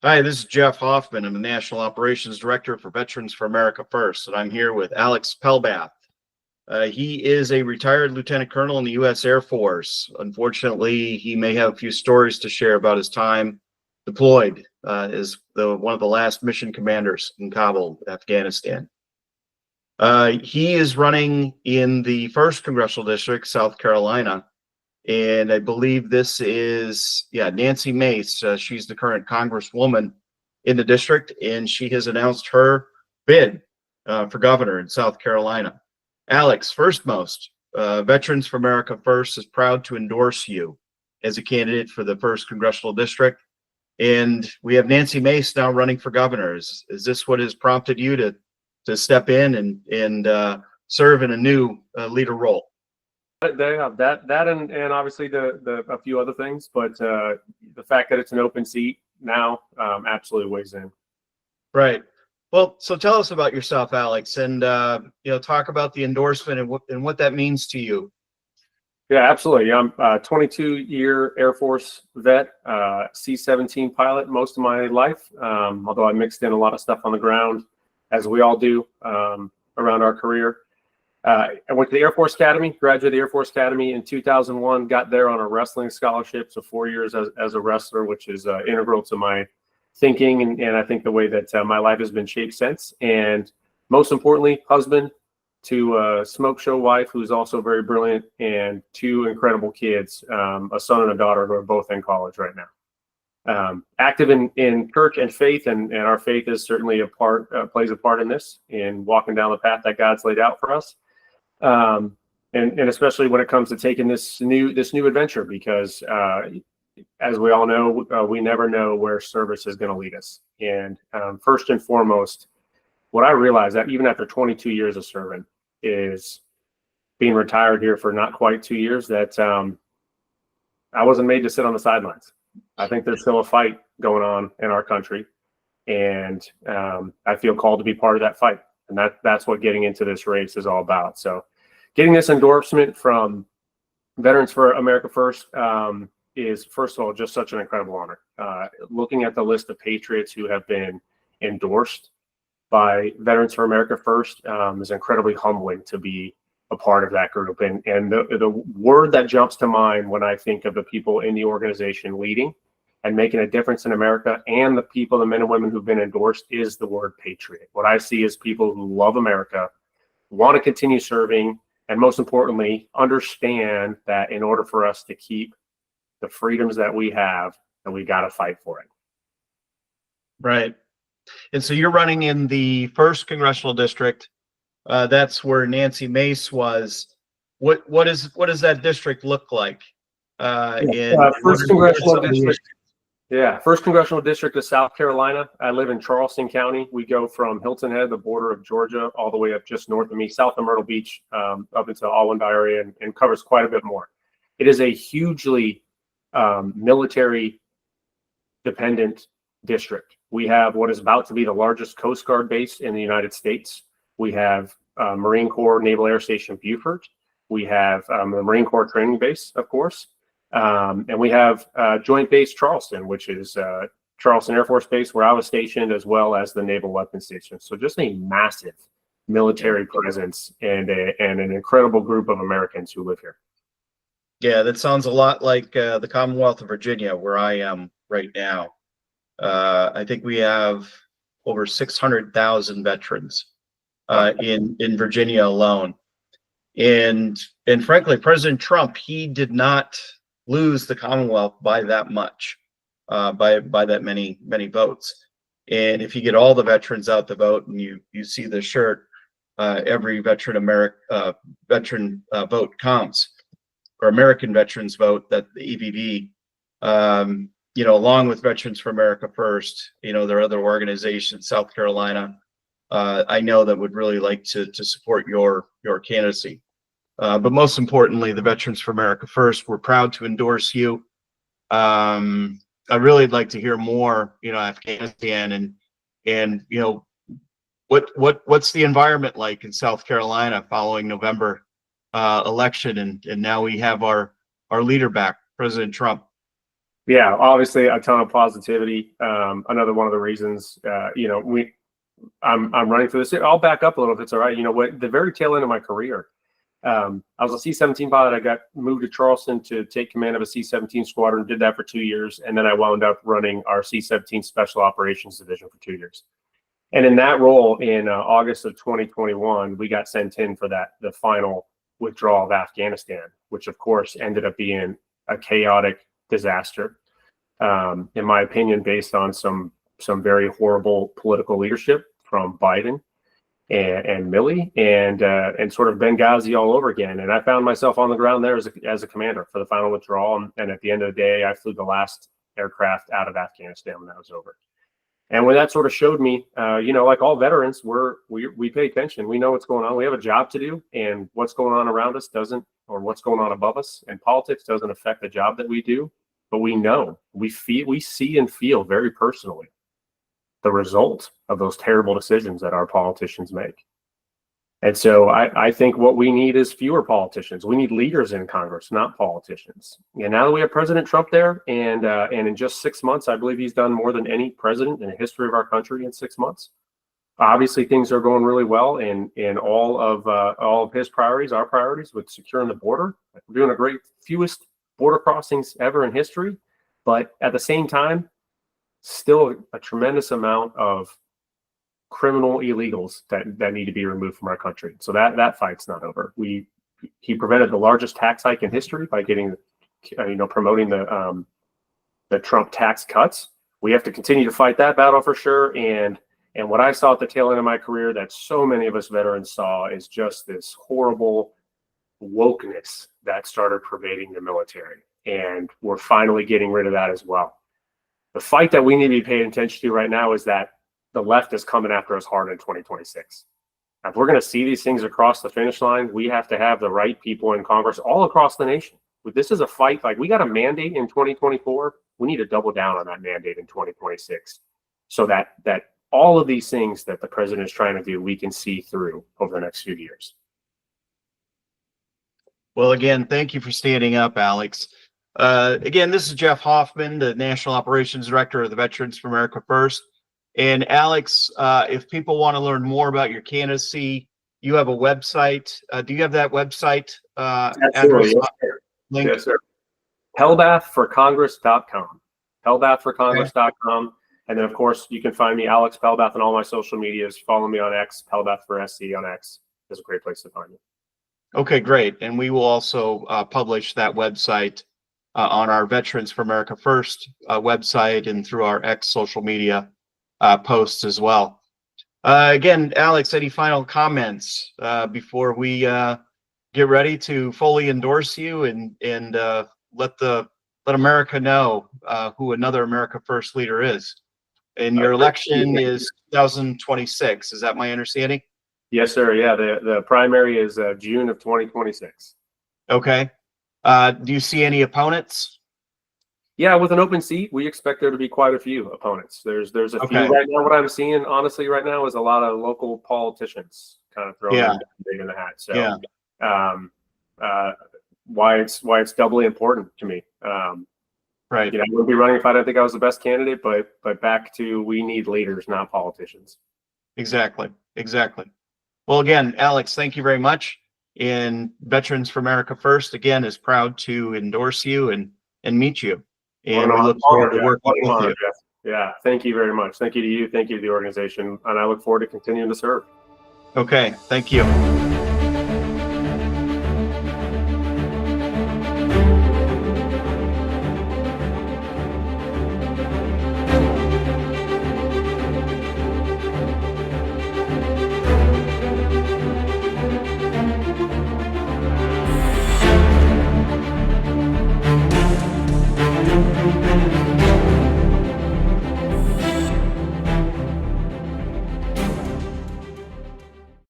Hi, this is Jeff Hoffmann. I'm the National Operations Director for Veterans for America First, and I'm here with Alex Pelbath. He is a retired lieutenant colonel in the U.S. Air Force. Unfortunately, he may have a few stories to share about his time deployed as one of the last mission commanders in Kabul, Afghanistan. He is running in the 1st Congressional District, South Carolina, and I believe this is, Nancy Mace. She's the current congresswoman in the district, and she has announced her bid for governor in South Carolina. Alex, firstmost, Veterans for America First is proud to endorse you as a candidate for the 1st Congressional District. And we have Nancy Mace now running for governor. Is this what has prompted you to step in and serve in a new leader role? They have that and obviously a few other things, but the fact that it's an open seat now absolutely weighs in. Right. Well, so tell us about yourself, Alex, and talk about the endorsement and what that means to you. Yeah, absolutely. I'm a 22-year Air Force vet, C-17 pilot most of my life, although I mixed in a lot of stuff on the ground, as we all do around our career. I went to the Air Force Academy, graduated the Air Force Academy in 2001, got there on a wrestling scholarship, so 4 years as a wrestler, which is integral to my thinking and I think the way that my life has been shaped since. And most importantly, husband to a smoke show wife who's also very brilliant, and 2 incredible kids, a son and a daughter who are both in college right now. Active in church and faith, and our faith is certainly plays a part in this, in walking down the path that God's laid out for us. And especially when it comes to taking this new adventure, because as we all know, we never know where service is going to lead us. And first and foremost, what I realized that even after 22 years of serving, is being retired here for not quite 2 years, that I wasn't made to sit on the sidelines. I think there's still a fight going on in our country, and I feel called to be part of that fight. And that's what getting into this race is all about. So getting this endorsement from Veterans for America First is, first of all, just such an incredible honor. Looking at the list of patriots who have been endorsed by Veterans for America First is incredibly humbling to be a part of that group. And the word that jumps to mind when I think of the people in the organization leading and making a difference in America, and the people, the men and women who've been endorsed, is the word patriot. What I see is people who love America, want to continue serving, and most importantly, understand that in order for us to keep the freedoms that we have, that we got to fight for it. Right. And so you're running in the 1st Congressional District. That's where Nancy Mace was. What does that district look like? First Congressional District. Yeah, 1st Congressional District of South Carolina. I live in Charleston County. We go from Hilton Head, the border of Georgia, all the way up just north of me, south of Myrtle Beach, up into Allendale area, and covers quite a bit more. It is a hugely military-dependent district. We have what is about to be the largest Coast Guard base in the United States. We have Marine Corps Naval Air Station Beaufort. We have the Marine Corps Training Base, of course. And we have Joint Base Charleston, which is Charleston Air Force Base, where I was stationed, as well as the Naval Weapons Station. So just a massive military presence and an incredible group of Americans who live here. Yeah, that sounds a lot like the Commonwealth of Virginia, where I am right now. I think we have over 600,000 veterans in Virginia alone. And frankly, President Trump, he did not lose the Commonwealth by that much, by that many votes. And if you get all the veterans out to vote, and you see the shirt, every veteran vote counts, or American veterans vote, that the EVV, along with Veterans for America First, there are other organizations, South Carolina, I know that would really like to support your candidacy. But most importantly, the Veterans for America First, we're proud to endorse you. I really'd like to hear more, Afghanistan and what's the environment like in South Carolina following November election, and now we have our leader back, President Trump. Yeah, obviously a ton of positivity. Another one of the reasons, I'm running for this. I'll back up a little if it's all right. You know what? The very tail end of my career, I was a C-17 pilot. I got moved to Charleston to take command of a C-17 squadron. Did that for 2 years, and then I wound up running our C-17 Special Operations Division for 2 years. And in that role, in August of 2021, we got sent in for the final withdrawal of Afghanistan, which of course ended up being a chaotic disaster, in my opinion, based on some very horrible political leadership from Biden and Milley and sort of Benghazi all over again. And I found myself on the ground there as a commander for the final withdrawal. And at the end of the day, I flew the last aircraft out of Afghanistan when that was over. And when that sort of showed me, like all veterans, we pay attention. We know what's going on. We have a job to do, and what's going on around us doesn't, or what's going on above us. And politics doesn't affect the job that we do, but we know, we see and feel very personally the result of those terrible decisions that our politicians make. And so I think what we need is fewer politicians. We need leaders in Congress, not politicians. And now that we have President Trump there, and in just 6 months, I believe he's done more than any president in the history of our country in 6 months. Obviously, things are going really well in all of his priorities, our priorities with securing the border. We're doing a great fewest border crossings ever in history, but at the same time, still a tremendous amount of criminal illegals that need to be removed from our country. So that fight's not over. He prevented the largest tax hike in history by getting, promoting the Trump tax cuts. We have to continue to fight that battle for sure. And what I saw at the tail end of my career that so many of us veterans saw is just this horrible wokeness that started pervading the military. And we're finally getting rid of that as well. The fight that we need to be paying attention to right now is that the left is coming after us hard in 2026. Now, if we're going to see these things across the finish line, we have to have the right people in Congress all across the nation. This is a fight. Like, we got a mandate in 2024. We need to double down on that mandate in 2026 so that all of these things that the president is trying to do, we can see through over the next few years. Well, again, thank you for standing up, Alex. Again, this is Jeff Hoffmann, the National Operations Director of the Veterans for America First. And Alex, if people want to learn more about your candidacy, you have a website. Do you have that website address? Yes, sir. Link? Yes, sir. Pelbathforcongress.com. Pelbathforcongress.com. And then, of course, you can find me, Alex Pelbath, on all my social medias. Follow me on X, Pelbath for SC on X. It's a great place to find me. Okay, great. And we will also publish that website on our Veterans for America First website and through our X social media posts as well. Again, Alex, any final comments before we get ready to fully endorse you and let America know who another America First leader is? And your election is 2026. Is that my understanding? Yes, sir. Yeah, the primary is June of 2026. Okay. Do you see any opponents? Yeah, with an open seat, we expect there to be quite a few opponents. There's a few right now. What I'm seeing, honestly, right now is a lot of local politicians kind of throwing their big in the hat. So, why it's doubly important to me. Right. I wouldn't be running if I didn't think I was the best candidate. But back to, we need leaders, not politicians. Exactly. Well, again, Alex, thank you very much. And Veterans for America First, again, is proud to endorse you and meet you. And we look forward to working with you. Yeah, thank you very much. Thank you to you. Thank you to the organization. And I look forward to continuing to serve. Okay, thank you.